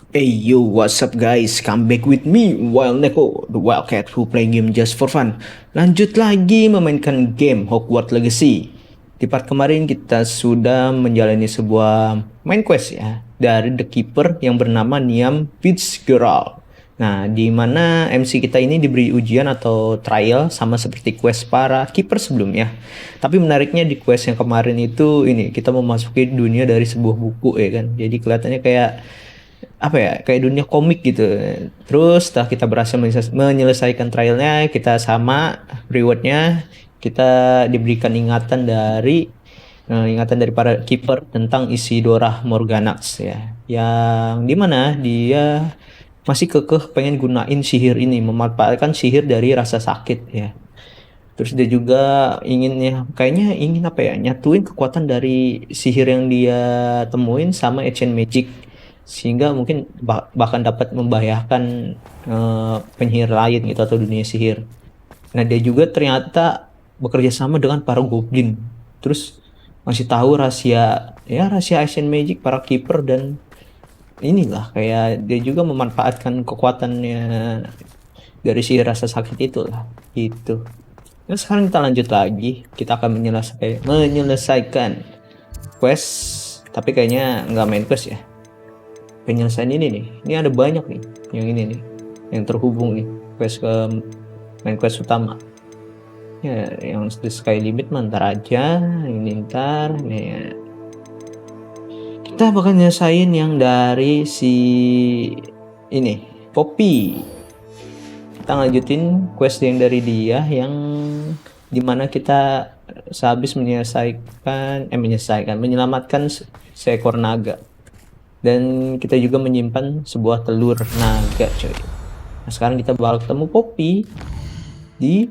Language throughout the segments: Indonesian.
Hey yo, what's up guys? Come back with me, Wild Neko, the Wildcat who play game just for fun. Lanjut lagi memainkan game Hogwarts Legacy. Di part kemarin kita sudah menjalani sebuah main quest ya dari The Keeper yang bernama Niam Fitzgerald. Nah, di mana MC kita ini diberi ujian atau trial sama seperti quest para keeper sebelumnya. Tapi menariknya di quest yang kemarin itu ini kita memasuki dunia dari sebuah buku ya kan. Jadi kelihatannya kayak apa ya, kayak dunia komik gitu. Terus setelah kita berhasil menyelesaikan trialnya, kita sama rewardnya kita diberikan ingatan dari para keeper tentang Isidora Morganax ya, yang dimana dia masih kekeh pengen gunain sihir ini, memanfaatkan sihir dari rasa sakit ya. Terus dia juga kayaknya ingin apa ya, nyatuin kekuatan dari sihir yang dia temuin sama ancient magic, sehingga mungkin bahkan dapat membahayakan penyihir lain gitu atau dunia sihir. Nah, dia juga ternyata bekerja sama dengan para goblin. Terus masih tahu rahasia ancient magic para keeper, dan inilah kayak dia juga memanfaatkan kekuatannya dari sihir rasa sakit itulah gitu. Nah, sekarang kita lanjut lagi. Kita akan menyelesaikan quest, tapi kayaknya nggak main quest ya. Penyelesaian ini nih. Ini ada banyak nih. Yang ini nih, yang terhubung nih. Quest ke main quest utama. Ya, yang the sky limit ntar aja. Ini ntar. Nih ya. Kita bakal nyelesain yang dari si ini, Poppy. Kita lanjutin quest yang dari dia, yang dimana kita sehabis menyelamatkan seekor naga, dan kita juga menyimpan sebuah telur naga coy. Nah, sekarang kita bakal ketemu Poppy di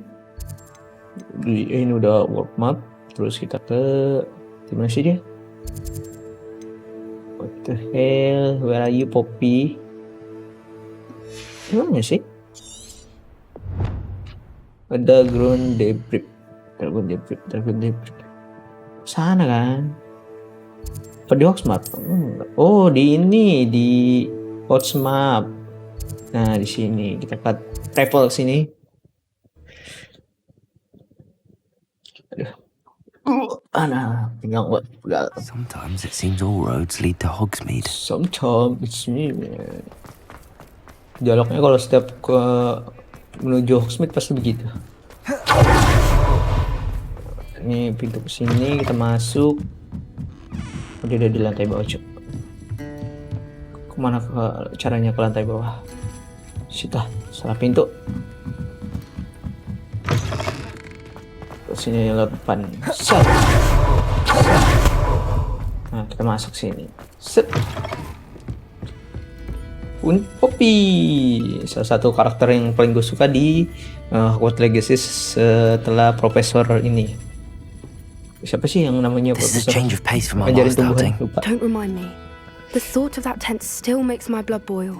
ini udah world map. Terus kita ke dimana sih dia? What the hell, where are you Poppy? Dimana sih? Ada ground debris. Sana kan? Apa di Hogsmap? Oh, di ini, di Hogsmap. Nah, di sini kita travel sini. Aduh, pinggang gua pegal. Sometimes it seems all roads lead to Hogsmeade. Sometimes it's me. Dialognya kalau setiap menuju Hogsmeade pasti begitu. Ini pintu ke sini, kita masuk. Dia ada di lantai bawah, cok. Kemana caranya ke lantai bawah? Sita, salah pintu. Ke sini lewat depan. Set. Nah, kita masuk sini. Set. Poppy, salah satu karakter yang paling gue suka di Hogwarts Legacy setelah profesor ini. Siapa sih yang namanya This is a change of pace from our ngajarin last tumbuhan? outing. Lupa. Don't remind me. The thought of that tent still makes my blood boil.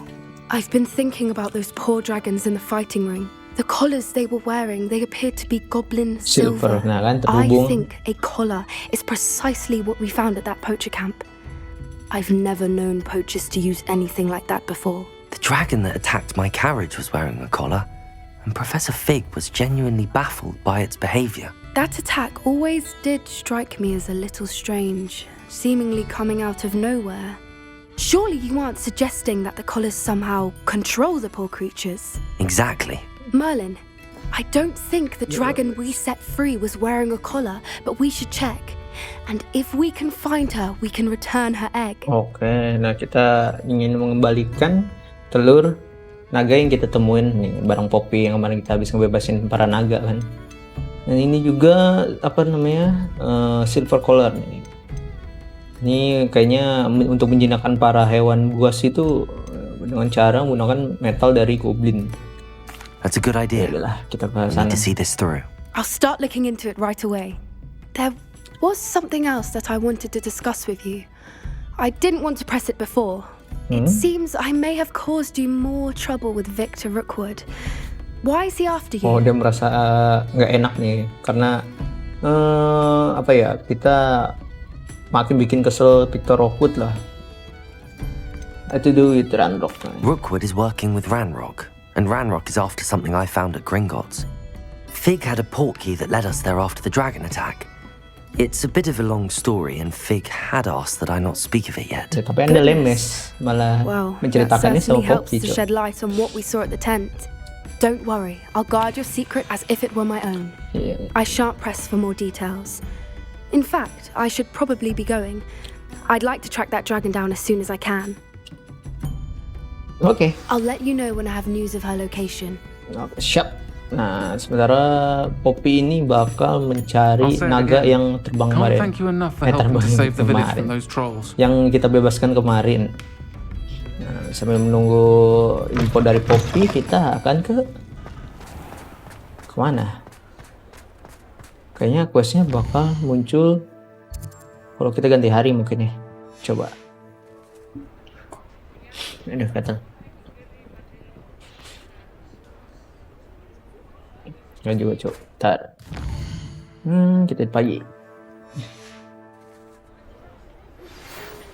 I've been thinking about those poor dragons in the fighting ring. The collars they were wearing, they appeared to be goblin silver. Nah kan, I terhubung. think a collar is precisely what we found at that poacher camp. I've never known poachers to use anything like that before. The dragon that attacked my carriage was wearing a collar, and Professor Fig was genuinely baffled by its behavior. That attack always did strike me as a little strange, seemingly coming out of nowhere. Surely you aren't suggesting that the collars somehow control the poor creatures? Exactly. Merlin, I don't think the dragon we set free was wearing a collar, but we should check. And if we can find her, we can return her egg. Oke, nah kita ingin mengembalikan telur naga yang kita temuin nih bareng Poppy yang kemarin kita habis ngebebasin para naga kan. Dan ini juga apa namanya, silver collar nih. Ini kayaknya untuk menjinakkan para hewan buas itu dengan cara menggunakan metal dari goblin. That's a good idea. Yaudahlah, kita ke We sana. need to see this through. I'll start looking into it right away. There was something else that I wanted to discuss with you. I didn't want to press it before. It seems I may have caused you more trouble with Victor Rookwood. Why is he after you? Oh, dia merasa nggak enak nih karena apa ya, kita makin bikin kesel Victor Rookwood lah. To do with Ranrock. Rookwood is working with Ranrock, and Ranrock is after something I found at Gringotts. Fig had a port key that led us there after the dragon attack. It's a bit of a long story, and Fig had asked that I not speak of it yet. Ya, tapi Anda lemes malah Well, that menceritakannya sama certainly helps Poppy. to shed light on what we saw at the tent. Don't worry, I'll guard your secret as if it were my own. Iya. I shan't press for more details. In fact, I should probably be going. I'd like to track that dragon down as soon as I can. Oke. I'll let you know when I have news of her location. Oke, siap. Nah, sementara Poppy ini bakal mencari I'll say it naga again. yang terbang Can't kemarin. thank you enough for helping terbang to save the village kemarin. from those trolls. Yang kita bebaskan kemarin. Nah, sambil menunggu info dari Poppy, kita akan ke kemana? Kayaknya questnya bakal muncul kalau kita ganti hari mungkin ya. Coba. Aduh, kata. Nggak juga, coba. Ntar. Kita pagi.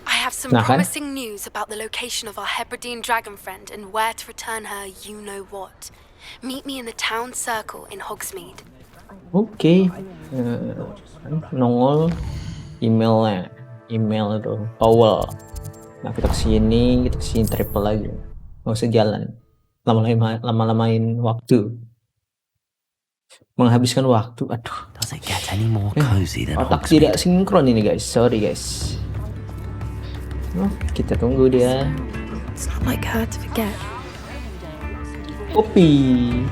I have some Nah, kan? promising news about the location of our Hebridean dragon friend and where to return her you-know-what. Meet me in the town circle in Hogsmeade. Oke. Nongol emailnya. Email itu. Powell. Nah, kita kesini triple lagi. Nggak usah jalan. Lama-lamain waktu. Menghabiskan waktu. Aduh. Does it get any more cozy than Otak Hogsmeade? tidak sinkron ini guys. Sorry guys. Oh, kita tunggu dia. It's not like her to forget. Poppy.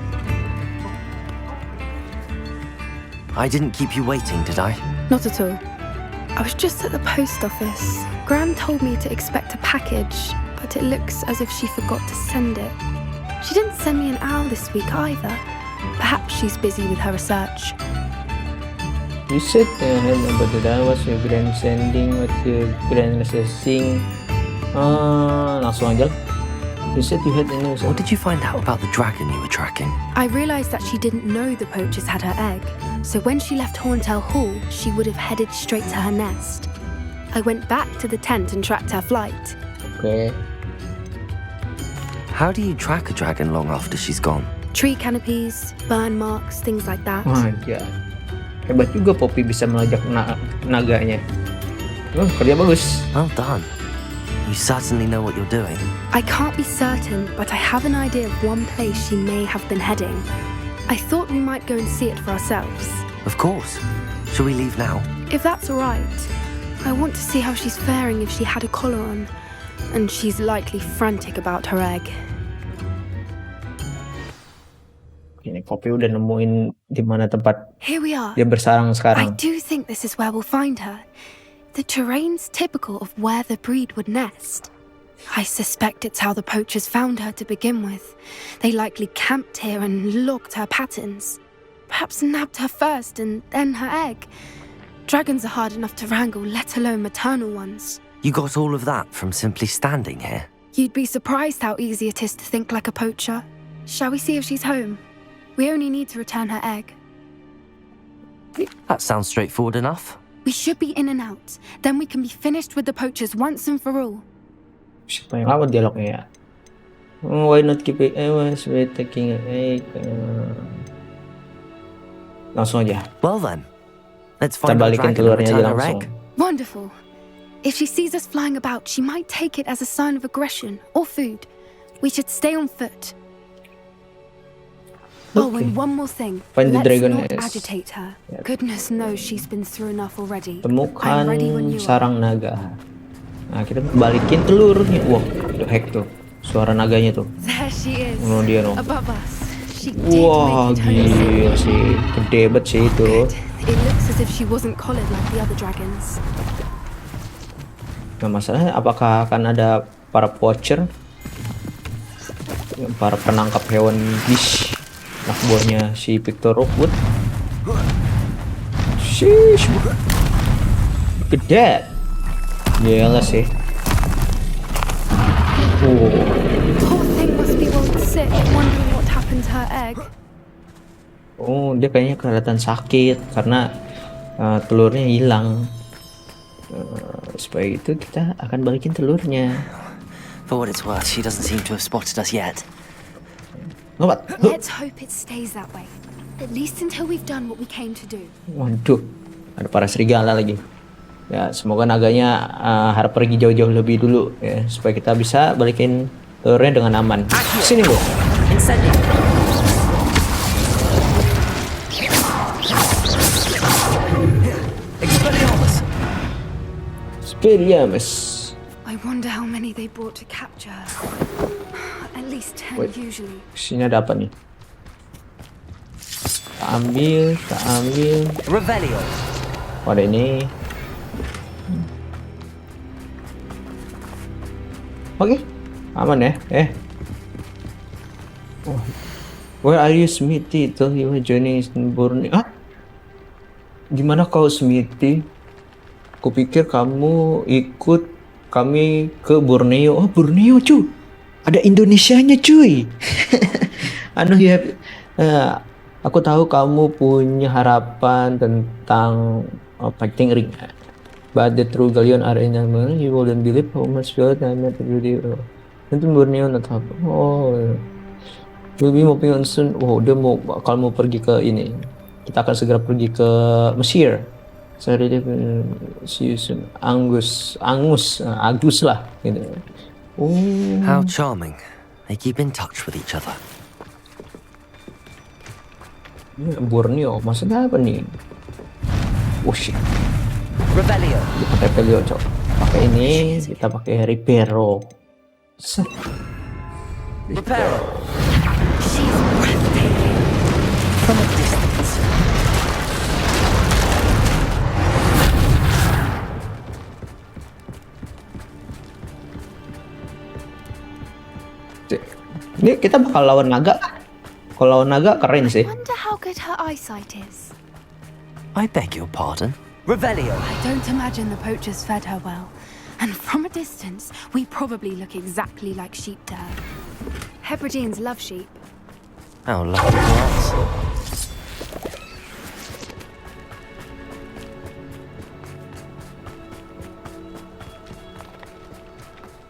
I didn't keep you waiting, did I? Not at all. I was just at the post office. Gran told me to expect a package, but it looks as if she forgot to send it. She didn't send me an owl this week either. Perhaps she's busy with her research. You said about the was your grand sending, what your grand assessing. Langsung aja. You said you had any. What did you find out about the dragon you were tracking? I realised that she didn't know the poachers had her egg, so when she left Horntail Hall, she would have headed straight to her nest. I went back to the tent and tracked her flight. Okay. How do you track a dragon long after she's gone? Tree canopies, burn marks, things like that. Aja. Hebat juga Poppy bisa melajak naganya. Kerja bagus. Well done. You certainly know what you're doing. I can't be certain, but I have an idea of one place she may have been heading. I thought we might go and see it for ourselves. Of course. Shall we leave now? If that's all right. I want to see how she's faring if she had a collar on. And she's likely frantic about her egg. Ini Poppy udah nemuin di mana tempat Here we are. dia bersarang I sekarang. do think this is where we'll find her. The terrain's typical of where the breed would nest. I suspect it's how the poachers found her to begin with. They likely camped here and logged her patterns. Perhaps nabbed her first and then her egg. Dragons are hard enough to wrangle, let alone maternal ones. You got all of that from simply standing here? You'd be surprised how easy it is to think like a poacher. Shall we see if she's home? We only need to return her egg. That sounds straightforward enough. We should be in and out. Then we can be finished with the poachers once and for all. Siapa yang lama dialognya ya? Why not keep it? Was taking an egg. Langsung aja. Well then, let's Kita find our balikin dragon and telurnya aja return her langsung. egg. Wonderful. If she sees us flying about, she might take it as a sign of aggression or food. We should stay on foot. Oh, Okay. and one more thing. Find the Let's dragon not is- agitate her. Yep. Goodness knows she's been through enough already. Temukan I'm ready when you are. sarang naga. Nah, kita balikin telurnya. Wah, the heck tuh. Suara naganya tuh. There she is. Oh, dia no. Above us. She did Wah, make it home. gila sih. Gede banget sih itu. Good. It looks as if she wasn't collared like the other dragons. Nah, masalahnya apakah akan ada para poacher? Para penangkap hewan bish. Anak buahnya si Victor Rookwood. Sheesh. Gede. Gila sih. Oh. Poor thing must be well sick, wondering what happened to her egg. Oh, dia kayaknya kelihatan sakit karena telurnya hilang. Supaya itu kita akan balikin telurnya. For what it's worth, she doesn't seem to have spotted us yet. Lompat. Let's hope it stays that way. At least until we've done what we came to do. Waduh, ada para serigala lagi. Ya, semoga naganya harap pergi jauh-jauh lebih dulu ya, supaya kita bisa balikin telurnya dengan aman. Sini bro. Expelliarmus. I wonder how many they brought to capture. At least 10 Wait. usually. Sini ada apa nih? Kita ambil. Revelio. Oh, ada ini. Oke, aman ya. Oh. Where are you, Smithy? Tell you journey in Borneo. Ah? Gimana kau, Smithy? Kupikir kamu ikut kami ke Borneo. Oh, Borneo, cuy. Ada Indonesianya, cuy. Ya. Aku tahu kamu punya harapan tentang fighting ring. But the true galleon are in the moon. You wouldn't believe how much field I met really. Itu Borneo not apa. Oh. We'll be moving on soon. Oh, dia bakal mau pergi ke ini. Kita akan segera pergi ke Mesir. Sorry, see you soon. Agus lah gitu. Oh. How charming. They keep in touch with each other. Borneo, maksudnya apa nih? Oh shit. Revelio. Revelio, cok. Pakai ini, kita pakai Reparo. Reparo. She's breathtaking. From a distance. Ini kita bakal lawan naga. Kalau lawan naga keren sih. I wonder how good her eyesight is. I beg your pardon? Revelio. I don't imagine the poachers fed her well. And from a distance, we probably look exactly like sheep to her. Hebrideans love sheep. How lucky for us.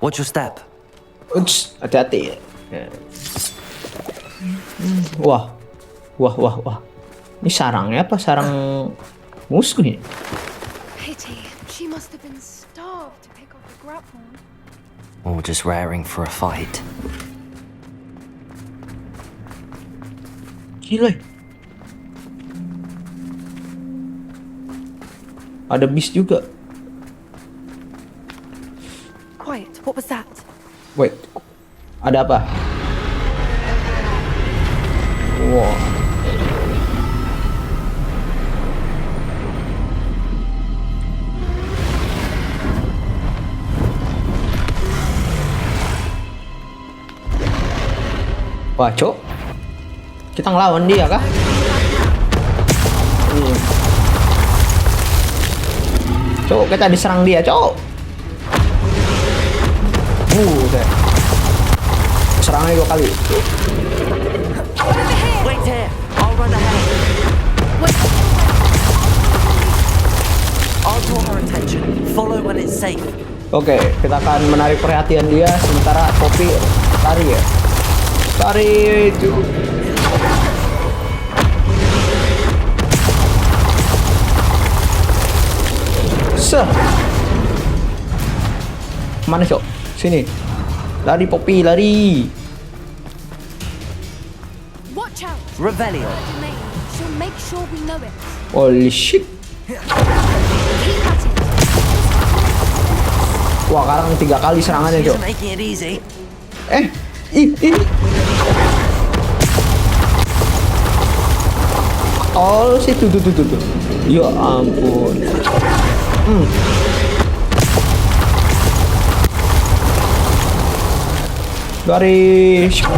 Watch your step. Ups, hati-hati. Wah. Ini sarangnya apa? Sarang musuh nih. Pity. She must have been starved to pick up the grapple. Or just raring for a fight. Gila. Ada beast juga. Quiet. What was that? Wait. Ada apa? Wow. Wah, cok. Kita ngelawan dia kah? Cok, kita diserang dia, cok. Serangnya 2 kali. Wait here. I'll run ahead. I'll draw her attention. Follow when it's safe. Oke, kita akan menarik perhatian dia sementara Poppy lari ya. Lari itu. Mana, cok? Sini. Lari Poppy, lari. Watch out! Revelio. She'll make sure we know it. Holy shit. Keep at it. Wah, sekarang 3 kali serangannya, She cok. isn't making it easy. Ih. Oh, situ tuh. Ya ampun. Garis. Not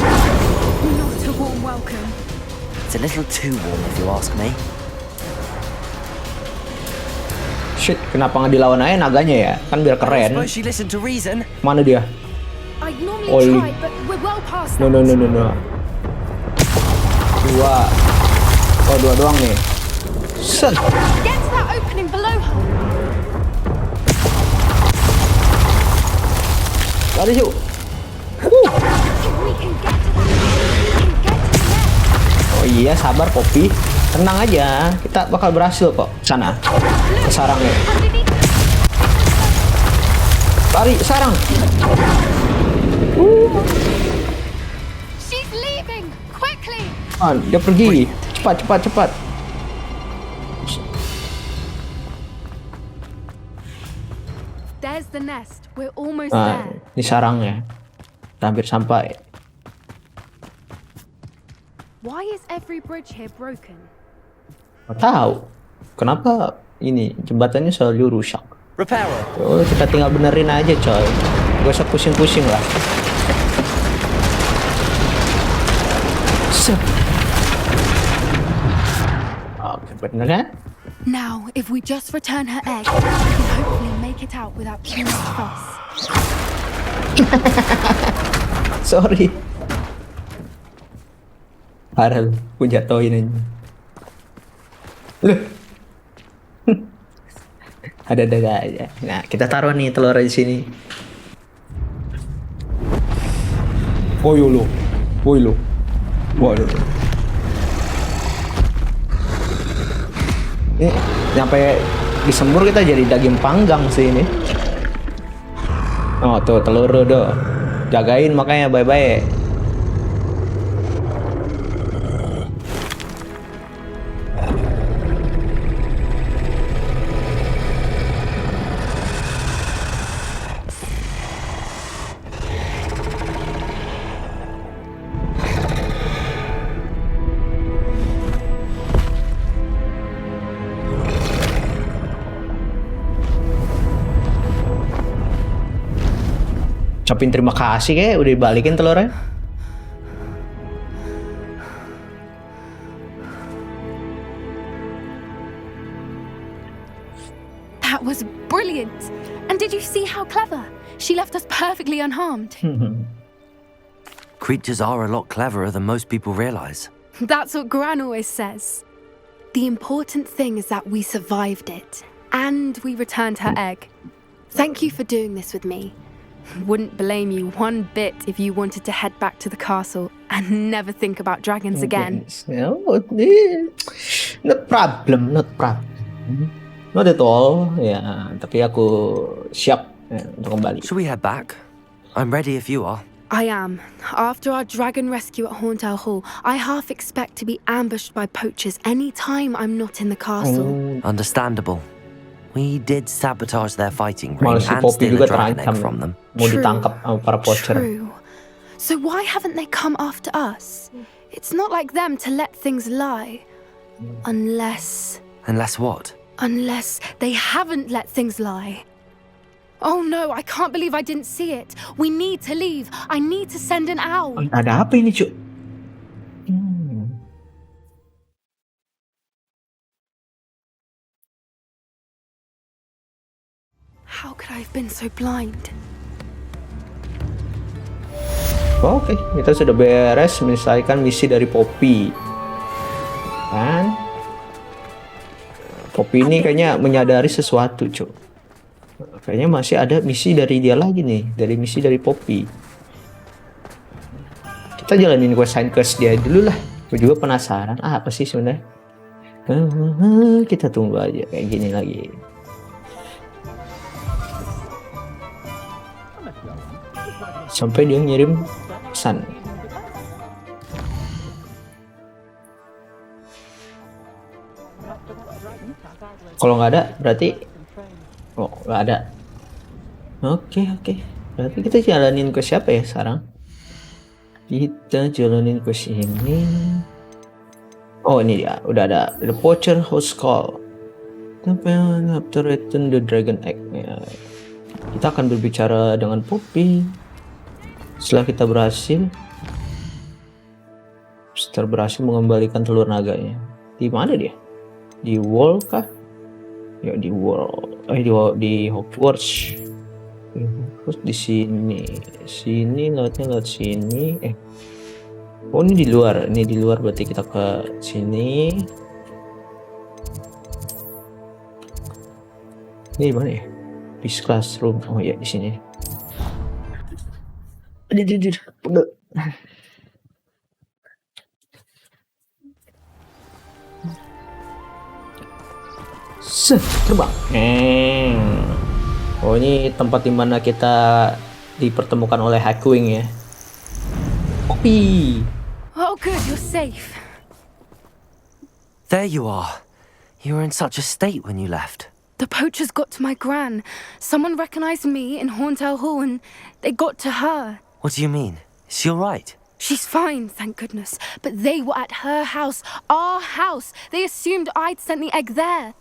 a warm welcome. It's a little too warm if you ask me. Shit, kenapa nggak dilawan aja naganya ya? Kan biar keren. Suppose she listened to reason. Mana dia? I'd normally Oli. try, but we're well past No. that. 2. Oh, 2 doang nih. Set. Get to that opening below her. Lari yuk. If we can get to that, we can get to the nest. Oh iya, sabar Poppy. Tenang aja, kita bakal berhasil kok. Sana, ke sarangnya. Underneath. Lari, sarang. She's leaving. Quickly. Ah, dia pergi. Cepat, cepat, cepat. There's the nest. We're almost Ah, there. ini sarangnya. Kita hampir sampai. Why is every bridge here broken? Nggak tahu kenapa ini jembatannya selalu rusak. Repairer. Oh, kita tinggal benerin aja coy. Gak usah pusing-pusing lah. Sep. Oke, bener kan? Now, if we just return her egg, we can hopefully make it out without too much fuss. Sorry. Parah lu, aku jatohin aja. Loh. Ada-ada aja. Nah, kita taruh nih telur di sini. Woi lu. Woi lu. Waduh. Ini nyampe disembur kita jadi daging panggang sih ini. Oh, tuh telur tuh. Jagain makanya bye-bye. Ucapin terima kasih kayak udah dibalikin telurnya. That was brilliant. And did you see how clever? She left us perfectly unharmed. Creatures are a lot cleverer than most people realize. That's what Gran always says. The important thing is that we survived it. And we returned her egg. Thank you for doing this with me. Wouldn't blame you one bit if you wanted to head back to the castle and never think about dragons again. Oh, not problem, not problem. Not at all. Ya, tapi aku siap untuk kembali. Shall we head back? I'm ready if you are. I am. After our dragon rescue at Hauntel Hall, I half expect to be ambushed by poachers any time I'm not in the castle. Understandable. We did sabotage their fighting ring Malah si and Poppy steal juga a dragon terancam egg from them. mau ditangkap sama para poacher. True. So why haven't they come after us? It's not like them to let things lie. Unless Unless what? they haven't let things lie. Oh no, I can't believe I didn't see it. We need to leave. I need to send an owl. Ada apa ini, Cuk? How could I have been so blind? Oke, kita sudah beres menyelesaikan misi dari Poppy. Kan? Poppy ini kayaknya menyadari sesuatu, Cuk. Kayaknya masih ada misi dari dia lagi nih, dari misi dari Poppy. Kita jalanin quest dia dulu lah. Gue juga penasaran, apa sih sebenarnya? Kita tunggu aja kayak gini lagi. Sampai dia ngirim pesan. Kalau nggak ada berarti nggak ada. Oke. Berarti kita jalanin ke siapa ya sekarang? Kita jalanin ke sini. Oh, ini dia. Udah ada the poacher host call. After return the dragon egg. Ya. Kita akan berbicara dengan Poppy. Setelah kita berhasil mengembalikan telur naganya. Di mana dia? Di wall kah? Ya di wall. Di Hogwarts. Terus di sini. Sini lewat sini. Oh, ini di luar. Ini di luar berarti kita ke sini. Ini di mana ya? This classroom. Oh ya, di sini. Aduh, pegel. Terbang. Oh, ini tempat dimana kita dipertemukan oleh Hackwing ya. Poppy. Oh, good, you're safe. There you are. You were in such a state when you left. The poachers got to my gran. Someone recognized me in Hauntel Hall and they got to her. What do you mean? Is she all right? She's fine, thank goodness. But they were at her house, our house. They assumed I'd sent the egg there.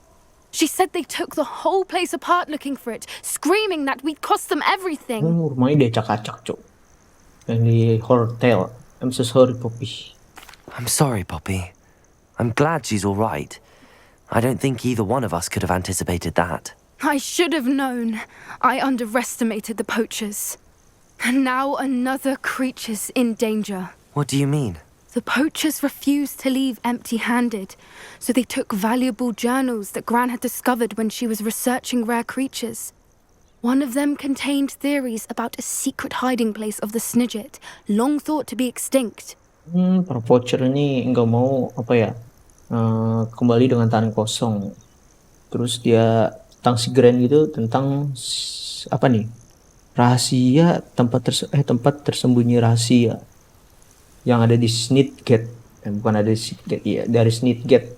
She said they took the whole place apart looking for it, screaming that we'd cost them everything. Rumahnya diacak-acak, Cuk. Yang di hotel. I'm so sorry, Poppy. I'm sorry, Poppy. I'm glad she's all right. I don't think either one of us could have anticipated that. I should have known. I underestimated the poachers. And now another creature's in danger. What do you mean? The poachers refused to leave empty-handed, so they took valuable journals that Gran had discovered when she was researching rare creatures. One of them contained theories about a secret hiding place of the Snidget, long thought to be extinct. Para poacher ini nggak mau kembali dengan tangan kosong. Terus dia tentang si Grand gitu, tentang apa nih? Rahasia tempat tersembunyi rahasia yang ada di Snidget. Bukan ada di Snidget, ya, dari Snidget.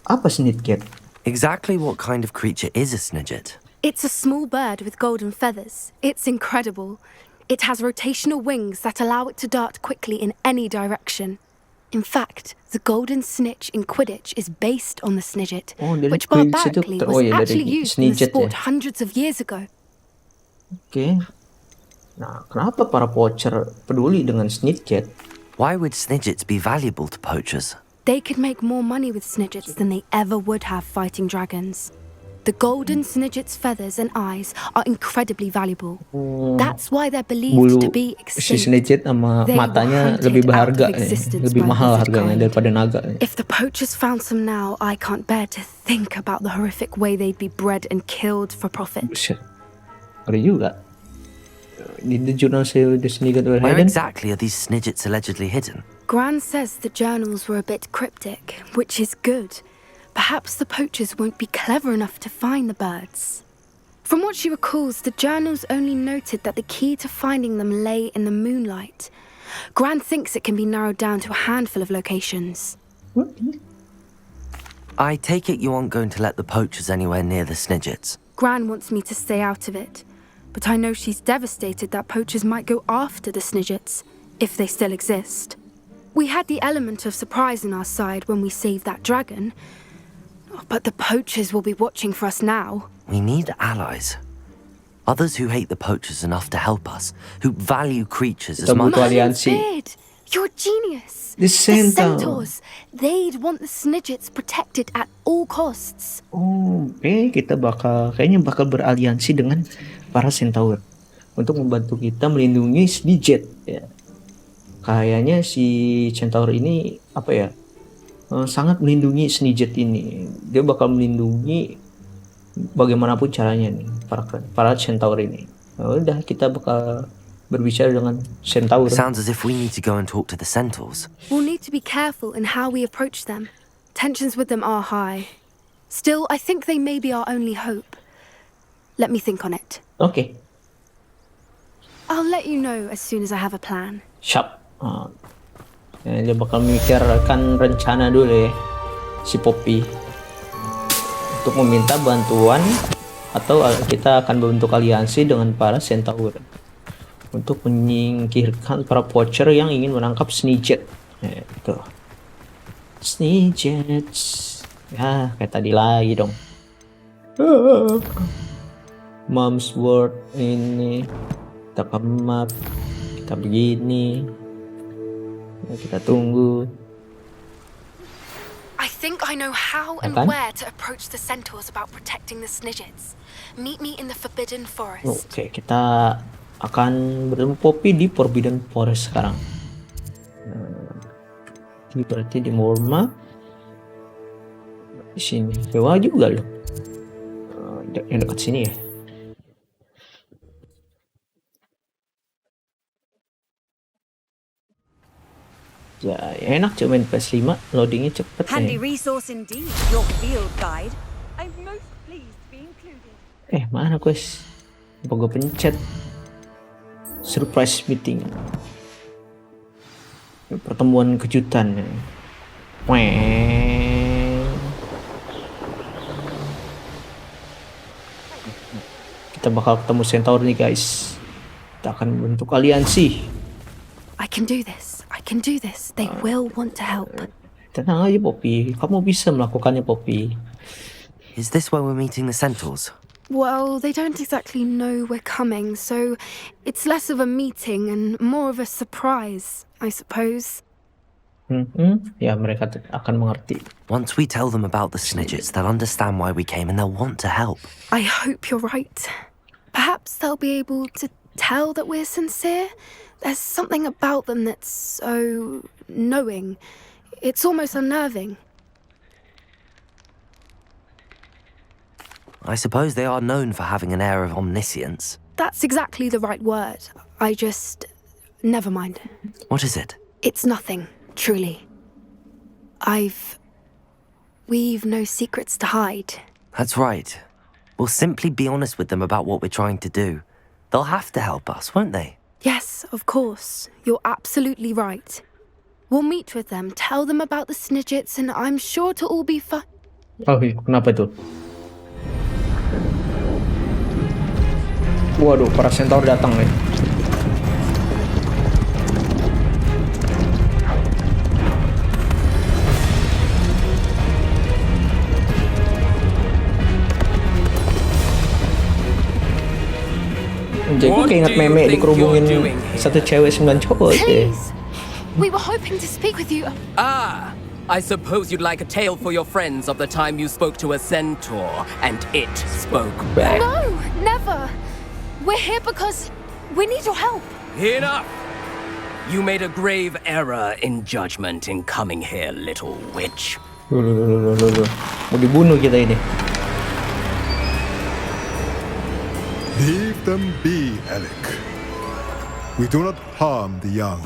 Apa Snidget? Exactly what kind of creature is a Snidget? It's a small bird with golden feathers. It's incredible. It has rotational wings that allow it to dart quickly in any direction. In fact, the golden snitch in Quidditch is based on the Snidget, which barbarically was actually used in the sport hundreds of years ago. Oke. Nah, kenapa para poacher peduli dengan Snidget? Why would Snidgets be valuable to poachers? They could make more money with Snidgets than they ever would have fighting dragons. The golden Snidget's feathers and eyes are incredibly valuable. That's why they're believed to be extinct. Si Snidget sama matanya lebih berharga, lebih mahal harganya daripada naga. If the poachers found some now, I can't bear to think about the horrific way they'd be bred and killed for profit. Buset. Ngeri juga. Did the journal say the Snidget were Where hidden? exactly are these Snidgets allegedly hidden? Gran says the journals were a bit cryptic, which is good. Perhaps the poachers won't be clever enough to find the birds. From what she recalls, the journals only noted that the key to finding them lay in the moonlight. Gran thinks it can be narrowed down to a handful of locations. I take it you aren't going to let the poachers anywhere near the Snidgets. Gran wants me to stay out of it, but I know she's devastated that poachers might go after the Snidgets, if they still exist. We had the element of surprise on our side when we saved that dragon, but the poachers will be watching for us now. We need allies. Others who hate the poachers enough to help us, who value creatures as much. Beard, you're a genius. The Centaurs. They'd want the Snidgets protected at all costs. Kita kayaknya bakal beraliansi dengan para Centaur untuk membantu kita melindungi Snidget. Ya. Kayaknya si Centaur ini sangat melindungi Snidget ini. Dia bakal melindungi bagaimanapun caranya nih para Centaur ini. Udah, kita bakal berbicara dengan Centaur. Sounds as if we need to go and talk to the Centaurs. We'll need to be careful in how we approach them. Tensions with them are high. Still, I think they may be our only hope. Let me think on it. Okay. I'll let you know as soon as I have a plan. Sharp. Dia bakal memikirkan rencana dulu ya, si Poppy, untuk meminta bantuan atau kita akan membentuk aliansi dengan para Centaur untuk menyingkirkan para poacher yang ingin menangkap Snidget. Itu Snidget, ya kayak tadi lagi dong. Mom's word ini kita ke map, kita begini. Kita tunggu. I think I know how and where to approach the Centaurs about protecting the Snidgets. Meet me in the Forbidden Forest. Oke, kita akan bertemu Poppy di Forbidden Forest sekarang. Ini berarti di Morma. Di sini. Dewa juga loh. Yang dekat sini ya. Ya enak cuy main PS5, loadingnya cepet Handy nih. resource indeed, your field guide. I'm most pleased to be included. Mana guys? Apa gue pencet? Surprise meeting. Pertemuan kejutan. Weng. Kita bakal ketemu Centaur nih guys. Kita akan membentuk aliansi. I can do this. I can do this. They will want to help. Tenang aja Poppy, kamu bisa melakukannya Poppy. Is this where we're meeting the Centaurs? Well, they don't exactly know we're coming, so it's less of a meeting and more of a surprise, I suppose. Ya mereka akan mengerti. Once we tell them about the snidgets, they'll understand why we came and they'll want to help. I hope you're right. Perhaps they'll be able to tell that we're sincere. There's something about them that's so knowing. It's almost unnerving. I suppose they are known for having an air of omniscience. That's exactly the right word. I just... Never mind. What is it? It's nothing, truly. We've no secrets to hide. That's right. We'll simply be honest with them about what we're trying to do. They'll have to help us, won't they? Yes, of course. You're absolutely right. We'll meet with them, tell them about the snidgets, and I'm sure to all be fine. Oh iya, kenapa tuh? Waduh, para Centaur datang nih. Jadi gue keinget meme dikerubungin satu cewek 9 cowok deh. Please! We were hoping to speak with you. Ah, I suppose you'd like a tale for your friends of the time you spoke to a centaur and it spoke back. No, never. We're here because we need your help. Enough! You made a grave error in judgment in coming here, little witch. Loh. Mau dibunuh kita ini. Leave them be, Alec. We do not harm the young.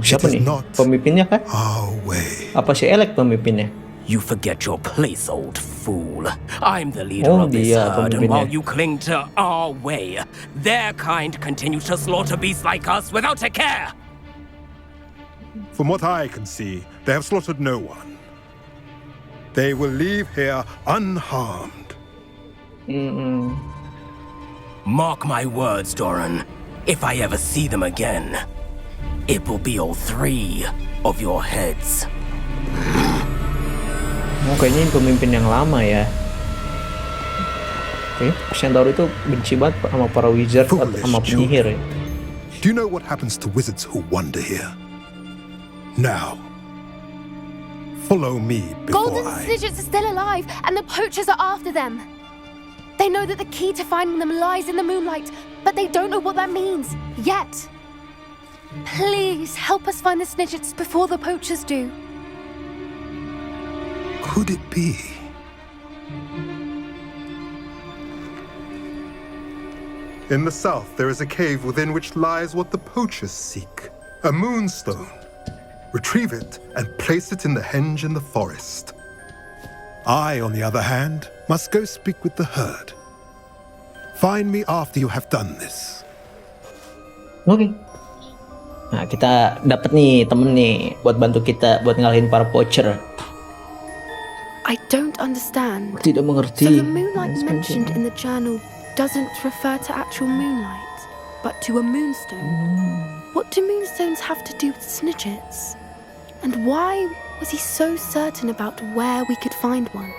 Siapa It is nih? not Pemimpinnya kan? our way. Apa si Elek pemimpinnya? You forget your place, old fool. I'm the leader Oh, of this dia herd, and pemimpinnya. while you cling to our way, their kind continues to slaughter beasts like us without a care. From what I can see, they have slaughtered no one. They will leave here unharmed. Mark my words, Doran. If I ever see them again, it will be all 3 of your heads. Oh, kayaknya ini pemimpin yang lama ya. Oke, Centaur itu benci banget sama para wizard Foolish sama penyihir ya. Do you know what happens to wizards who wander here? Now, follow me before Golden snidgets are still alive, and the poachers are after them. They know that the key to finding them lies in the moonlight, but they don't know what that means yet. Please help us find the snidgets before the poachers do. Could it be? In the south, there is a cave within which lies what the poachers seek. A moonstone. Retrieve it and place it in the henge in the forest. I, on the other hand, must go speak with the herd. Find me after you have done this. Oke. Nah, kita dapat nih temen nih buat bantu kita buat ngalahin para poacher. I don't understand. Tidak So mengerti. the moonlight mentioned in the journal doesn't refer to actual moonlight, but to a moonstone. What do moonstones have to do with snidgets? And why was he so certain about where we could find one?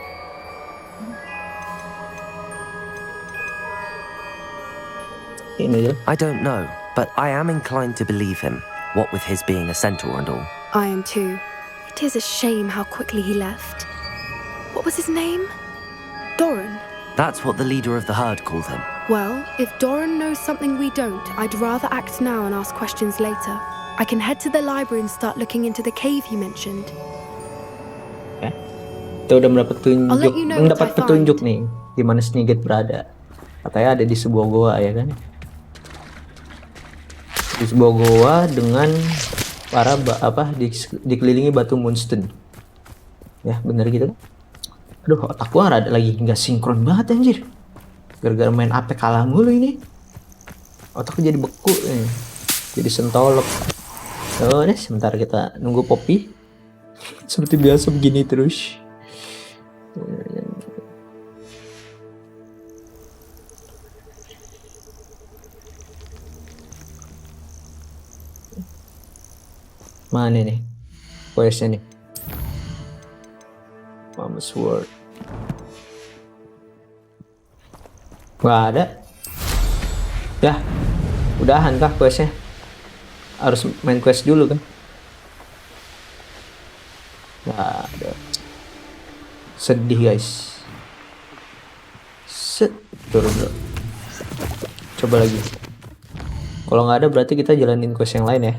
Ini tuh. I don't know, but I am inclined to believe him, what with his being a centaur and all. I am too. It is a shame how quickly he left. What was his name? Doran. That's what the leader of the herd called him. Well, if Doran knows something we don't, I'd rather act now and ask questions later. I can head to the library and start looking into the cave you mentioned. Kita udah mendapat I'll let you know what mendapat I find. petunjuk nih di mana Snidget berada. Katanya ada di sebuah goa ya kan? Di sebuah goa dengan para dikelilingi batu moonstone. Ya, bener gitu kan? Aduh, otak gua ada lagi nggak sinkron banget anjir. Gara-gara main AP kalah mulu ini. Otakku jadi beku nih. Jadi sentolok. Oh, deh, sebentar kita nunggu Poppy. Seperti biasa begini terus. Mana nih questnya nih? Mama's Word. Nggak ada. Ya, udahan kah questnya? Harus main quest dulu kan? Nggak ada. Sedih guys. Turun dulu. Coba lagi. Kalau nggak ada berarti kita jalanin quest yang lain ya.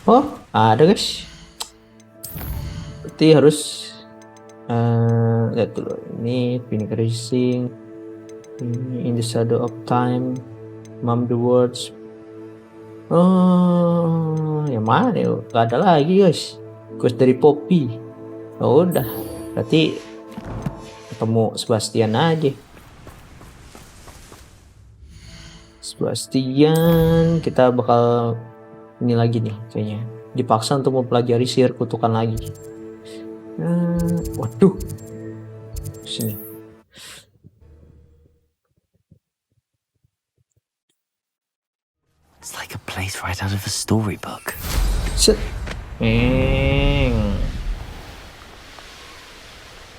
Oh, ada guys. Berarti harus lihat dulu. Ini Vinegar Racing, ini In the Shadow of Time, Mom the Words. Oh, yang mana ya? Gak ada lagi guys. Quest dari Poppy. Oh, udah. Berarti ketemu Sebastian aja. Sebastian, kita bakal ini lagi nih kayaknya. Dipaksa untuk mempelajari sihir kutukan lagi. Waduh. Sini. It's like a place right out of a storybook. Set.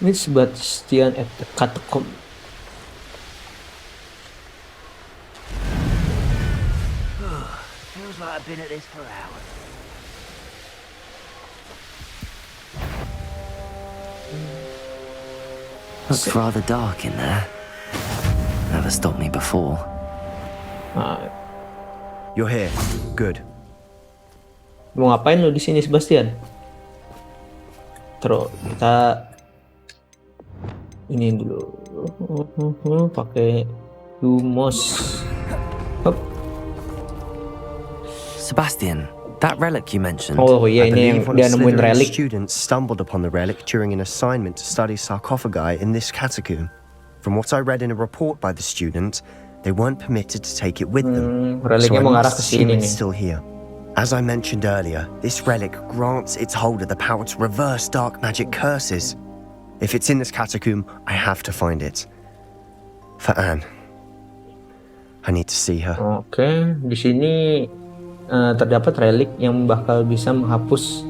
Meet Sebastian at the catacomb. Feels like I've been at this for hours. Looks rather dark in there. Never stopped me before. You're here. Good. Mau ngapain lu di sini Sebastian? Terus kita ini dulu. Pakai lumos. Hop. Sebastian, that relic you mentioned. Oh iya, I ini yang believe one dia of nemuin Slytherin's relik. students stumbled upon the relic during an assignment to study sarcophagi in this catacomb. From what I read in a report by the student, they weren't permitted to take it with them. Reliknya I mengarah must ke assume sini it's nih. still here. As I mentioned earlier, this relic grants its holder the power to reverse dark magic curses. If it's in this catacomb, I have to find it. For Anne. I need to see her. Oke, di sini terdapat relik yang bakal bisa menghapus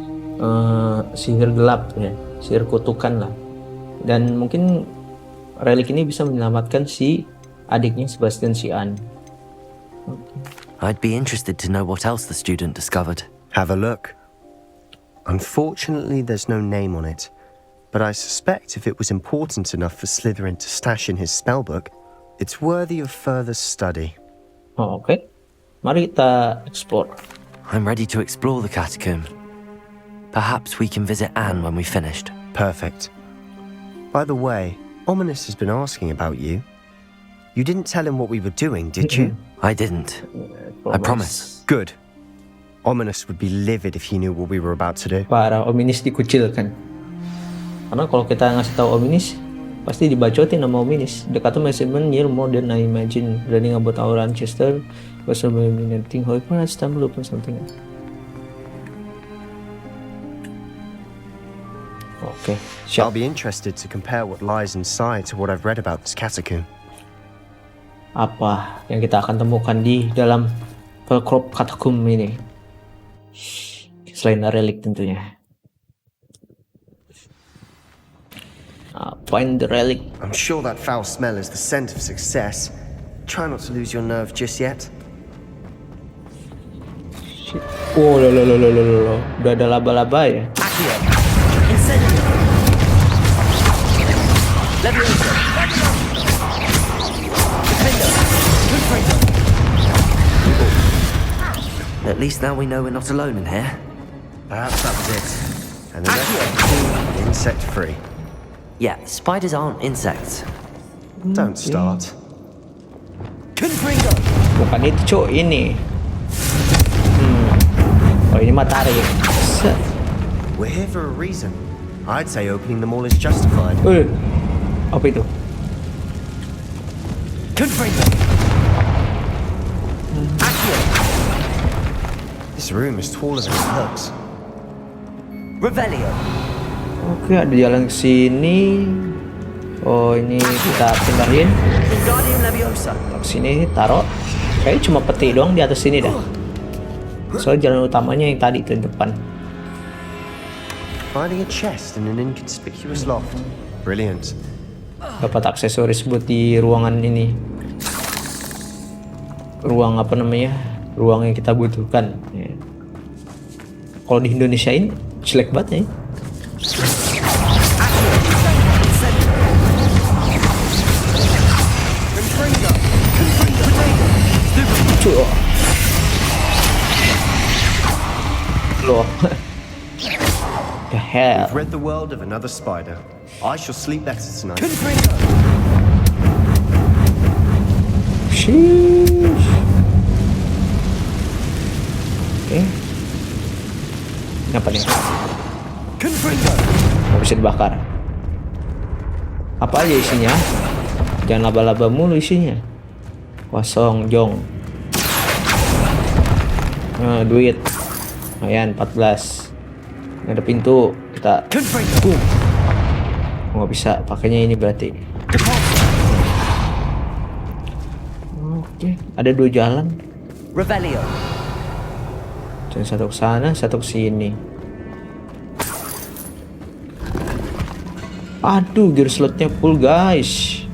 sihir gelap ya, sihir kutukan lah. Dan mungkin relik ini bisa menyelamatkan si adiknya Sebastian, si Anne. I'd be interested to know what else the student discovered. Have a look. Unfortunately, there's no name on it. But I suspect if it was important enough for Slytherin to stash in his spellbook, it's worthy of further study. Oke. Mari kita explore. I'm ready to explore the catacomb. Perhaps we can visit Anne when we finished. Perfect. By the way, Ominous has been asking about you. You didn't tell him what we were doing, did you? I didn't. I promise. Good. Ominous would be livid if he knew what we were about to do. Para Ominis dikucilkan. Karena kalau kita ngasih tahu Ominis, pasti dibacotin sama Ominis. The Catacomb is even more than I imagine. Learning about our ancestor was so fascinating. However, I stumbled upon something. Okay, I'll be interested to compare what lies inside to what I've read about this catacomb. Apa yang kita akan temukan di dalam Velcrop Catacomb ini? Selain relik tentunya. Find the relic. I'm sure that foul smell is the scent of success. Try not to lose your nerve just yet. Shit. Oh, lo. Udah ada laba-laba ya. At least now we know we're not alone in here. Perhaps that was it. And the rest of the insect free. Yeah, spiders aren't insects. Don't start. Bukan itu cok, ini. Oh ini matahari. Set. We're here for a reason. I'd say opening them all is justified. Apa itu? This room is taller than it looks. Oke, ada jalan ke sini. Oh, ini kita pindahin. Ke sini taruh. Kayaknya cuma peti doang di atas sini dah. Soalnya jalan utamanya yang tadi ke depan. Finding a chest in an inconspicuous loft. Brilliant. Dapat aksesoris buat di ruangan ini. Ruang apa namanya? Ruang yang kita butuhkan. Ya. Kalau di Indonesia ini jelek banget ya. Loh. The hell. We've read the world of another spider. I shall sleep better tonight. Sheesh. Oke. Ini apa nih? Oh, bisa dibakar. Apa aja isinya? Jangan laba-laba mulu isinya. Kosong, jong. Nah, duit. Lumayan, 14. Ini ada pintu. Kita nggak bisa pakainya ini berarti. Oke, ada 2 jalan. Dan satu ke sana, satu ke sini. Aduh, gear slotnya full guys.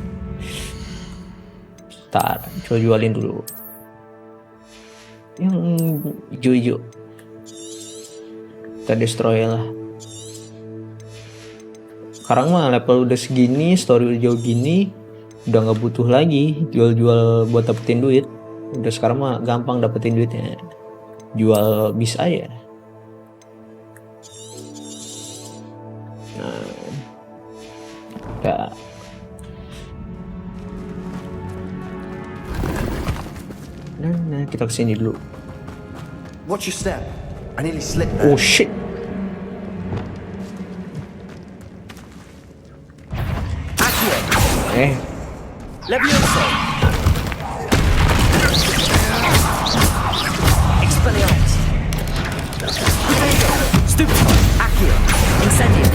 Ntar, coba jualin dulu. Yang hijau-hijau. Kita destroy lah. Sekarang mah level udah segini, story udah jauh gini, udah nggak butuh lagi jual-jual buat dapetin duit. Udah sekarang mah gampang dapetin duitnya. Jual bis aja. Nah, nah, kita kesini dulu. Watch your step. I nearly slipped there. Oh shit. Levioso. Expelliarmus. Stupid. Accio. Incendio.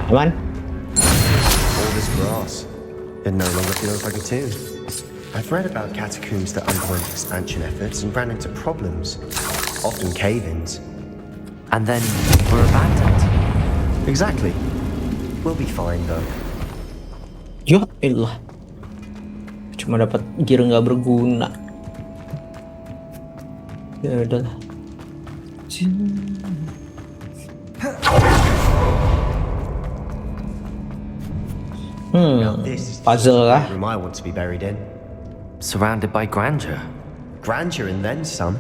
Aman. All this grass. It no longer feels like a tomb. I've read about catacombs that underwent expansion efforts and ran into problems, often cave-ins. And then were abandoned. Exactly. We'll be fine though. Ya elah. Cuma dapat gear nggak berguna. Ya udahlah. Now this is the Puzzle lah. room I want to be buried in. Surrounded by grandeur. Grandeur and then some.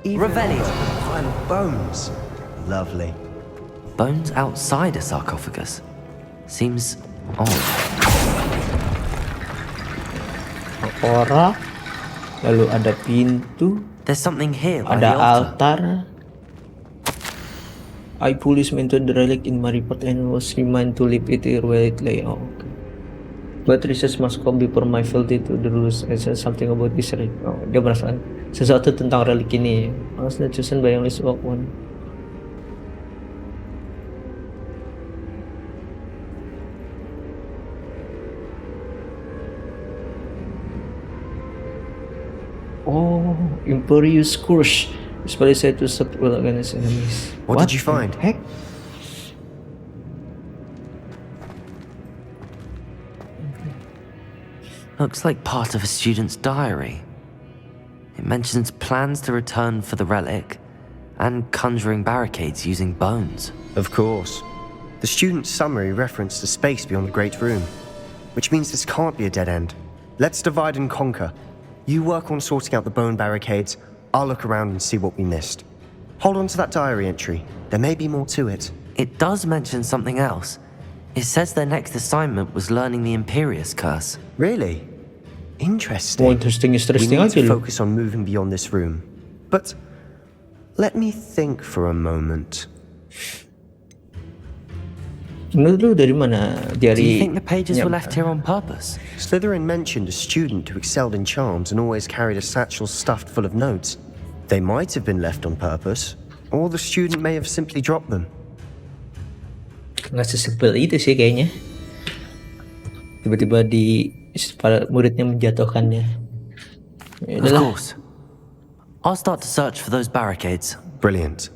Even Revelio. final bones. Lovely. Bones outside a sarcophagus. Seems odd. Ora. Lalu ada pintu. There's something here by Ada the altar. altar. I police maintained the relic in my report and was reminded to leave it here where it lay. Oh, okay. But research must come before my fealty to the rules. I said something about this relic. Oh, dia merasakan sesuatu tentang relik ini. I was not chosen by only one. Oh, Imperious Curse. Especially said to stop well against enemies. What did you find? Heck? Looks like part of a student's diary. It mentions plans to return for the relic and conjuring barricades using bones. Of course. The student's summary referenced a space beyond the Great Room, which means this can't be a dead end. Let's divide and conquer. You work on sorting out the bone barricades, I'll look around and see what we missed. Hold on to that diary entry. There may be more to it. It does mention something else. It says their next assignment was learning the Imperius curse. Really? Interesting. Oh, interesting We need aja to lu. focus on moving beyond this room. But let me think for a moment. Menurut lu dari mana? Do you Dari think the pages were left here on purpose? Slytherin mentioned a student who excelled in charms and always carried a satchel stuffed full of notes. They might have been left on purpose, or the student may have simply dropped them. nggak sesimpel itu sih kayaknya. Tiba-tiba para muridnya menjatuhkannya. Ya Of udahlah. course. I'll start to search for those barricades. Brilliant.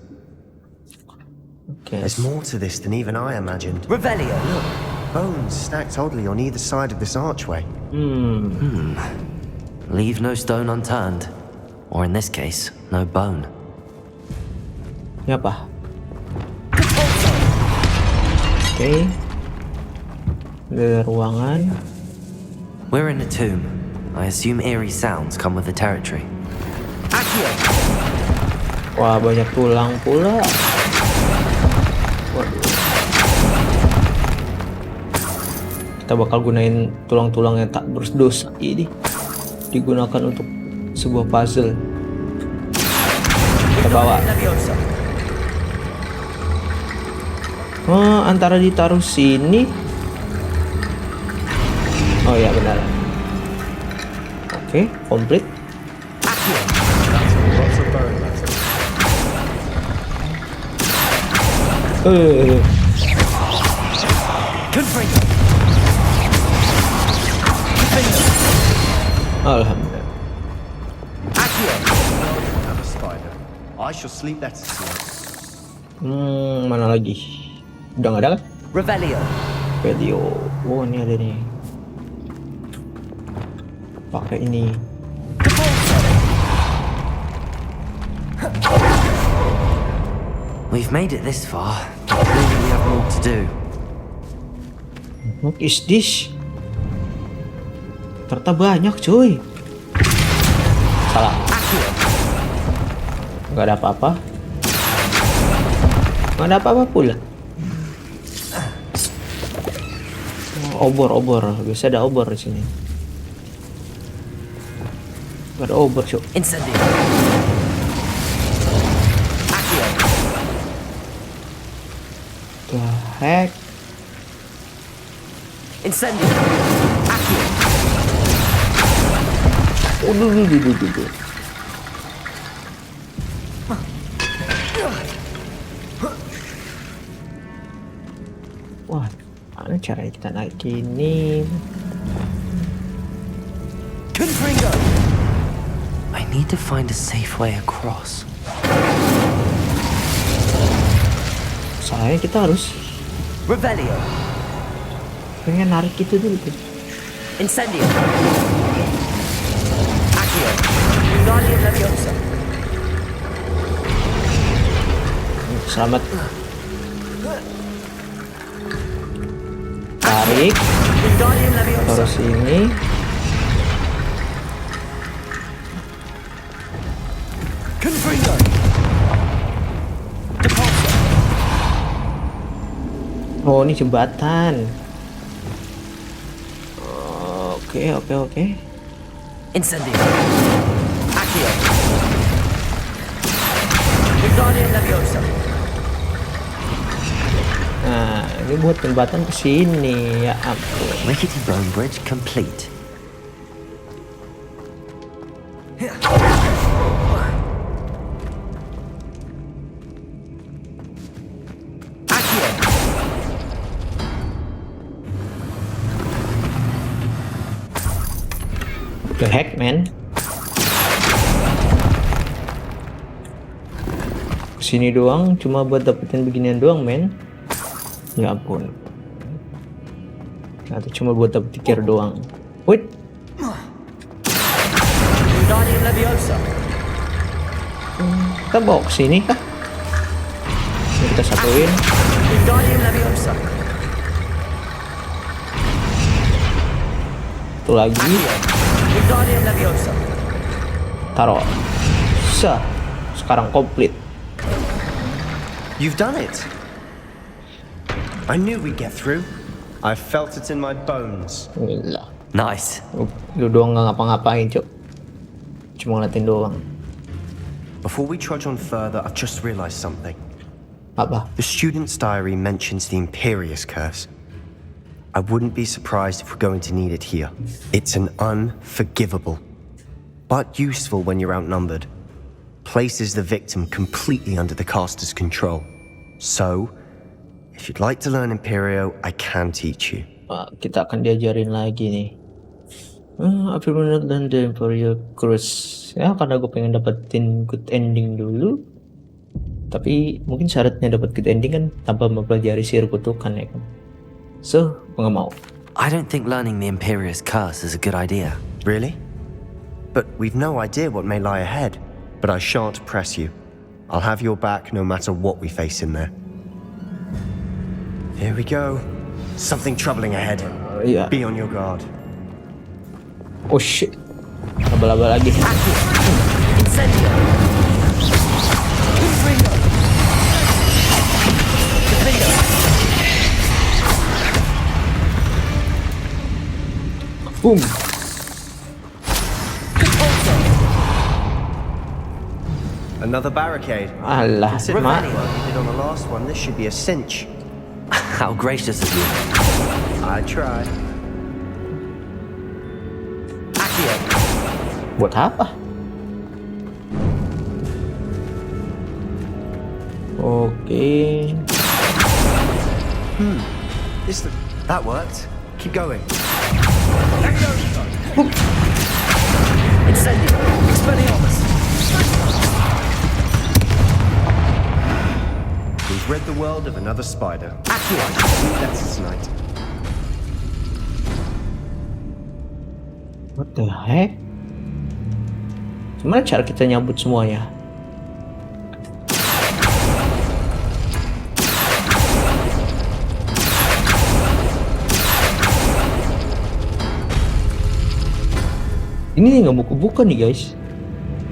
Oke. There's more to this than even I imagined. Revelio. Bones stacked oddly on either side of this archway. Leave no stone unturned. Or in this case, no bone. Ini apa? Oke. Ada ruangan. We're in a tomb. I assume eerie sounds come with the territory. Wah, banyak tulang pula. Waduh. Kita bakal gunain tulang-tulang yang tak berdosa ini. Digunakan untuk sebuah puzzle. Kita bawa. Antara ditaruh sini. Oh ya benar. Oke, komplit. Alhamdulillah. I shall sleep better tonight. Mana lagi? Udah nggak ada kan? Revelio. Video. Oh, ini ada nih. Pakai ini. We've made it this far. Clearly we have more to do. What is this? Ternyata banyak cuy. Salah. Nggak ada apa-apa. Nggak ada apa-apa pula. Obor. Biasa ada obor di sini. Nggak ada obor cuy. Incendio. The heck? Incendio. Duh. Wah, mana caranya kita naik gini? Confringo. I need to find a safe way across. Soalnya kita harus Revelio. pengen narik itu dulu tuh. Incendio. Accio. Wingardium Leviosa. Selamat. Tarik. Wingardium Leviosa. Taruh sini. Confringo. Oh, ini jembatan. Oke. Incendio. Accio. Wingardium Leviosa. Nah, ini buat jembatan ke sini. Ya ampun. Rickety bone bridge complete. The heck, man? Sini doang, cuma buat dapetin beginian doang, men. Ya ampun. Atau cuma buat dapet tikir doang. Wait. Wingardium Leviosa. Kita bawa ke sini kah? Ini kita satuin. Wingardium Leviosa. Satu lagi. Wingardium Leviosa. Taruh. Sekarang komplit. You've done it. I knew we'd get through. I felt it in my bones. Gila. Nice. Lu doang nggak ngapa-ngapain, Cok. Cuma ngeliatin doang. Before we trudge on further, I've just realized something. Apa? The student's diary mentions the Imperious Curse. I wouldn't be surprised if we're going to need it here. It's an unforgivable, but useful when you're outnumbered. Places the victim completely under the caster's control. So, if you'd like to learn Imperio, I can teach you. Kita akan diajarin lagi nih. Apa benar dan the Imperial Curse? Ya, karena gue pengen dapetin good ending dulu. Tapi mungkin syaratnya dapat good ending kan tanpa mempelajari sihir kutukan ya kan. So, gue nggak mau. I don't think learning the Imperious Curse is a good idea. Really? But we've no idea what may lie ahead. But I shan't press you. I'll have your back no matter what we face in there. Here we go. Something troubling ahead. Iya. Be on your guard. Oh shit. Laba-laba lagi. Incendio. Confringo. Defender. Boom. Another barricade. Alah, Consider mak. what you did on the last one. This should be a cinch. How gracious of you. I tried. Accio. Buat apa? Oke. That worked. Keep going. Incendio. Expelliarmus. We've rid the world of another spider. Accio. That's tonight. What the heck? Gimana cara kita nyambut semuanya? Ini nggak buka-buka nih guys.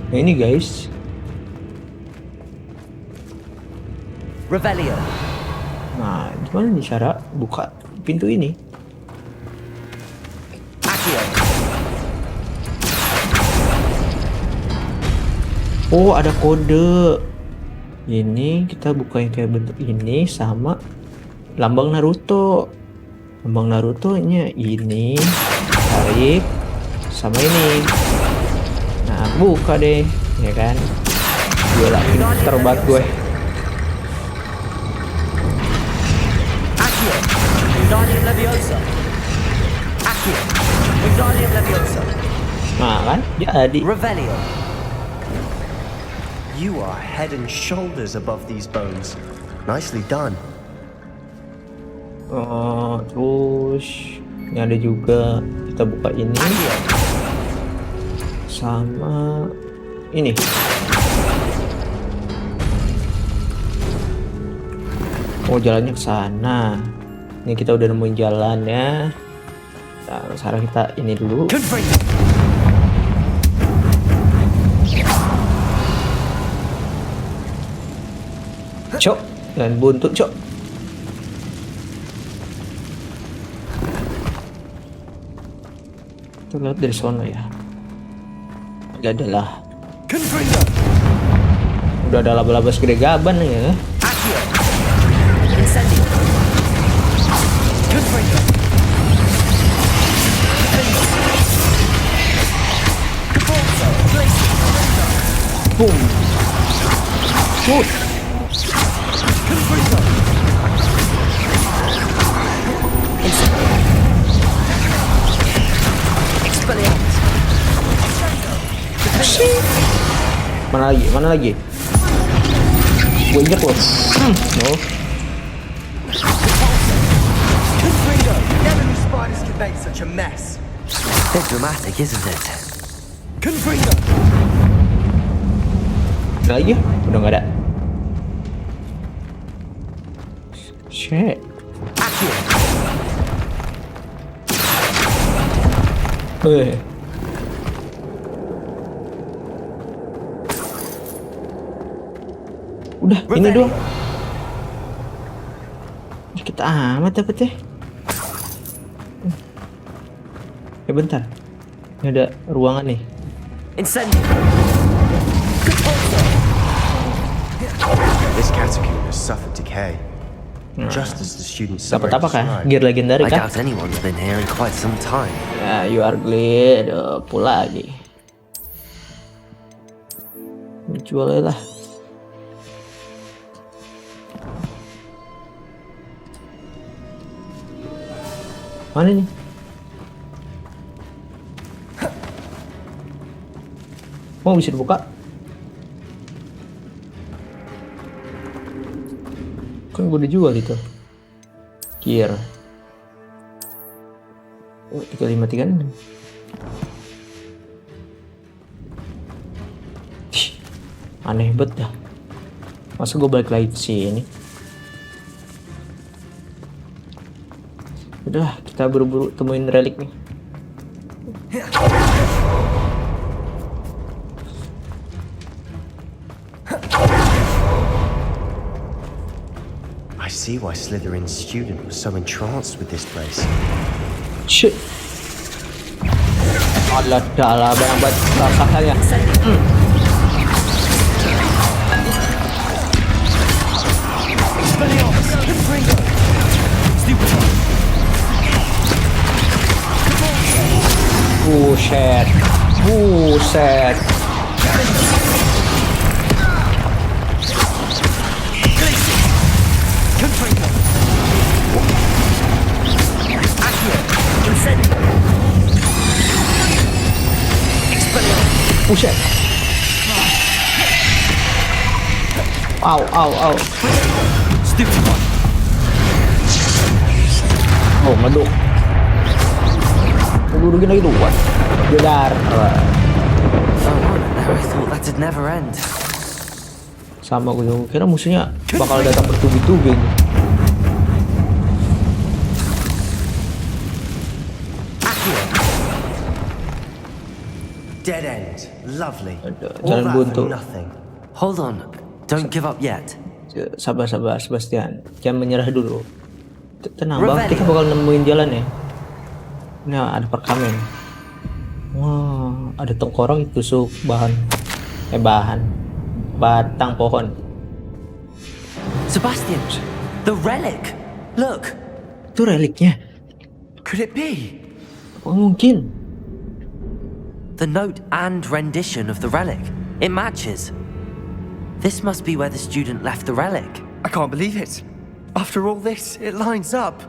Nah ini guys. Revelio. Nah gimana nih cara buka pintu ini? Accio. Oh ada kode. Ini kita buka yang kayak bentuk ini sama lambang Naruto. Lambang Naruto-nya ini tarik sama ini. Nah buka deh, ya kan? Gila pinter banget gue. Accio. Wingardium Leviosa. Accio. Wingardium Leviosa. Nah kan jadi. Revelio. You are head and shoulders above these bones. Nicely done. Terus ini ada juga kita buka ini sama ini. Oh jalannya ke sana. Ini kita udah nemuin jalannya. Nah, sekarang kita ini dulu. Confringo. Cok dan buntut cok. Kita lihat dari sana ya. Adalah. Confringo. Udah ada laba-laba segede gaban ya. Accio. Incendio. Confringo. Caporzo. Glacier. Boom. Shoot. Confringo. Incendio. Expelliarmus. Mana lagi? Mana lagi? Gue injek loh. No. Confringo. Never knew spiders could make such a mess. Bit dramatic, isn't it? Confringo. Ada lagi? Udah nggak ada. Shit. Accio. Udah, ini doang. Dikit amat dapet ya. Bentar. Ini ada ruangan nih. Incendio! This catacomb has suffered decay. Just as the students Dapat apa kah? described. Gear legendary I kah? doubt anyone's been here in quite some time. Ya, you are glad. Pula lagi. Jual aja lah. Mana nih? Oh, bisa dibuka? Kan gue udah jual itu. Gear. Oh, 353. Aneh banget dah. Masa gue balik lagi ke sini? Udah, kita buru-buru temuin relik nih. I see why Slytherin's student was so entranced with this place. Shit. Adalah banyak banget rasakannya. Buset. Buset. Buset. Au, au, au. Oh, meduk. Dudukin lagi luar. Jedar. I thought that'd never end. Sama gue juga kira musuhnya bakal datang bertubi-tubi nih. Dead end. Lovely. All Jalan that buntu. for nothing. Hold on, don't give up yet. Sabar, sabar, Sebastian. Jangan menyerah dulu. Tenang bang, kita bakal nemuin jalan ya. Nah, ada perkamen. Wah, ada tengkorak ditusuk batang pohon. Sebastian, the relic! Look! Itu reliknya. Could it be? Apa mungkin? The note and rendition of the relic. It matches. This must be where the student left the relic. I can't believe it. After all this, it lines up.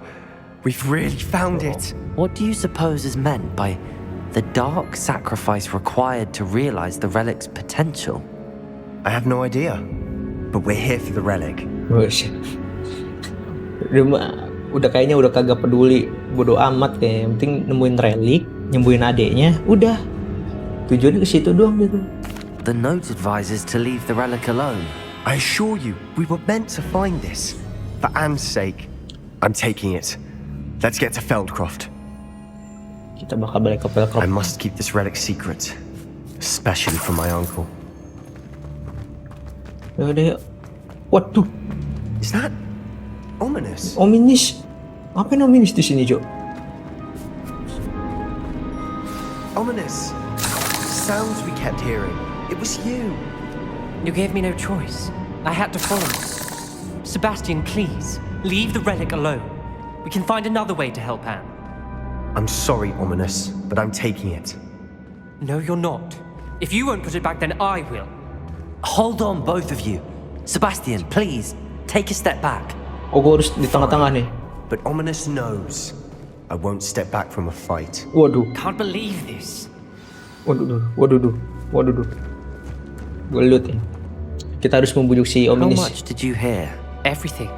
We've really found it. What do you suppose is meant by the dark sacrifice required to realize the relic's potential? I have no idea. But we're here for the relic. Udah kayaknya udah kagak peduli, bodo amat kayak yang penting nemuin relik, nyembuhin adeknya, udah. Tujuannya ke situ doang gitu. The note advises to leave the relic alone. I assure you, we were meant to find this. For Anne's sake, I'm taking it. Let's get to Feldcroft. Kita bakal balik ke Pelkrop. I must keep this relic secret, especially from my uncle. Yaudah, yuk. Waduh, Is that ominous? ominis. Apa yang ominis di sini, Jo? Ominous. Sounds we kept hearing. It was you. You gave me no choice. I had to follow. Sebastian, please, leave the relic alone. We can find another way to help Anne. I'm sorry, Ominous, but I'm taking it. No, you're not. If you won't put it back, then I will. Hold on, both of you. Sebastian, please, take a step back. Oh, gue harus di tengah-tengah nih. But Ominous knows I won't step back from a fight. Waduh, Can't believe this. waduh. Gelut ya. Kita harus membujuk si How ominis. much did you hear? Everything.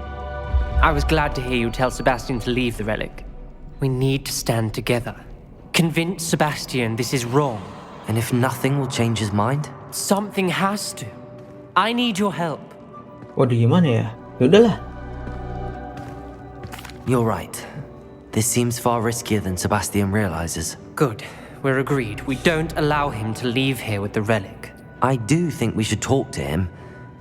I was glad to hear you tell Sebastian to leave the relic. We need to stand together. Convince Sebastian this is wrong. And if nothing will change his mind? Something has to. I need your help. Waduh, gimana ya? Yaudahlah. You're right. This seems far riskier than Sebastian realizes. Good. We're agreed. We don't allow him to leave here with the relic. I do think we should talk to him,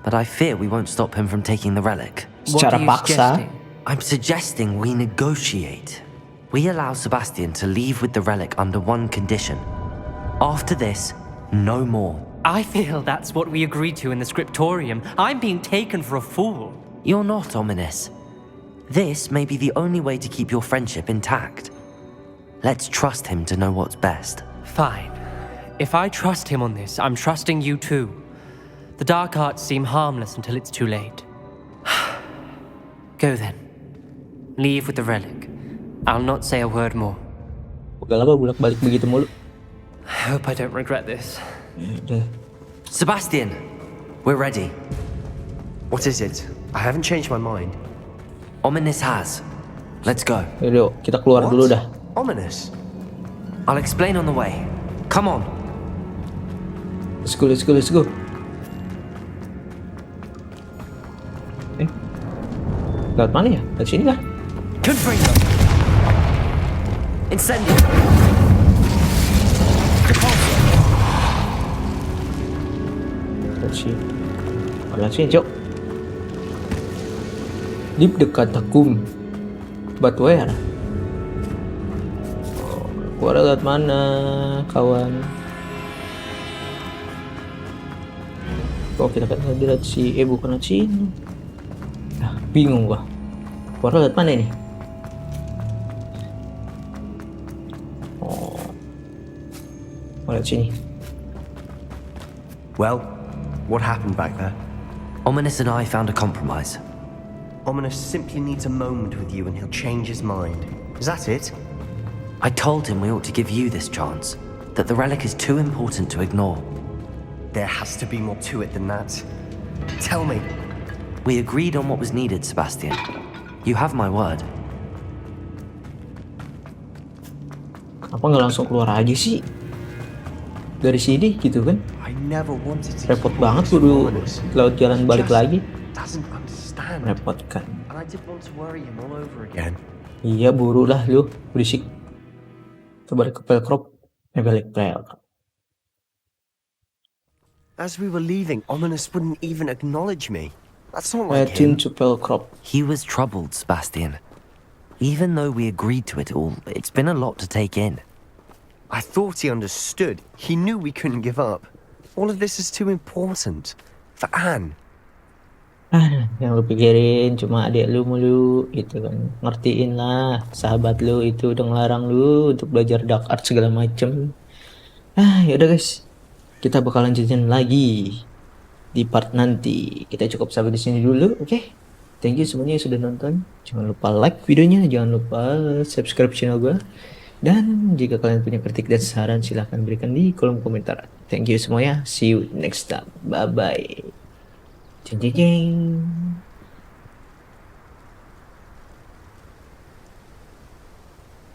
but I fear we won't stop him from taking the relic. What Secara are you paksa. suggesting? I'm suggesting we negotiate. We allow Sebastian to leave with the relic under one condition. After this, no more. I feel that's what we agreed to in the scriptorium. I'm being taken for a fool. You're not ominous. This may be the only way to keep your friendship intact. Let's trust him to know what's best. Fine. If I trust him on this, I'm trusting you too. The dark arts seem harmless until it's too late. Go then. Leave with the relic. I'll not say a word more. Udah lama bolak-balik begitu mulu. I hope I don't regret this. Udah. Sebastian, we're ready. What is it? I haven't changed my mind. Ominous has. Let's go. Yaudah, kita keluar What? dulu dah. Ominous? I'll explain on the way. Come on. Let's go, let's go, let's go. Lewat mana ya? Lewat sini lah. Confringo. Incendio. Lewat sini. Lewat sini, Cok. Deep dekat takum. But where? Keluar lewat mana, kawan? Oh, kita kan tadi lihat bukan lewat sini. Nah, bingung gua. Keluar lewat mana ini? Oh, lewat sini. Well, what happened back there? Ominous and I found a compromise. Ominous simply needs a moment with you and he'll change his mind. Is that it? I told him we ought to give you this chance, that the relic is too important to ignore. There has to be more to it than that. Tell me. We agreed on what was needed, Sebastian. You have my word. Kenapa nggak langsung keluar aja sih? Dari sini gitu kan? I never wanted to Repot keep banget this kudu Ominous. laut jalan balik Just lagi. Doesn't understand. Repot kan? And I didn't want to worry him all over again. Iya, buru lah lu, berisik. Coba ke pelkrop, balik pelkrop. As we were leaving, Ominous wouldn't even acknowledge me. That's not like Heading him. to pelkrop. He was troubled, Sebastian. Even though we agreed to it all, it's been a lot to take in. I thought he understood. He knew we couldn't give up. All of this is too important. For Anne. Yang lu pikirin cuma adik lu mulu gitu kan. Ngertiin lah, sahabat lu itu udah ngelarang lu untuk belajar dark art segala macem. Yaudah guys, kita bakal lanjutin lagi di part nanti. Kita cukup sampai di sini dulu, oke? Thank you semuanya yang sudah nonton. Jangan lupa like videonya, jangan lupa subscribe channel gue. Dan jika kalian punya kritik dan saran, silahkan berikan di kolom komentar. Thank you semuanya. See you next time. Bye bye. Jeng jeng jeng.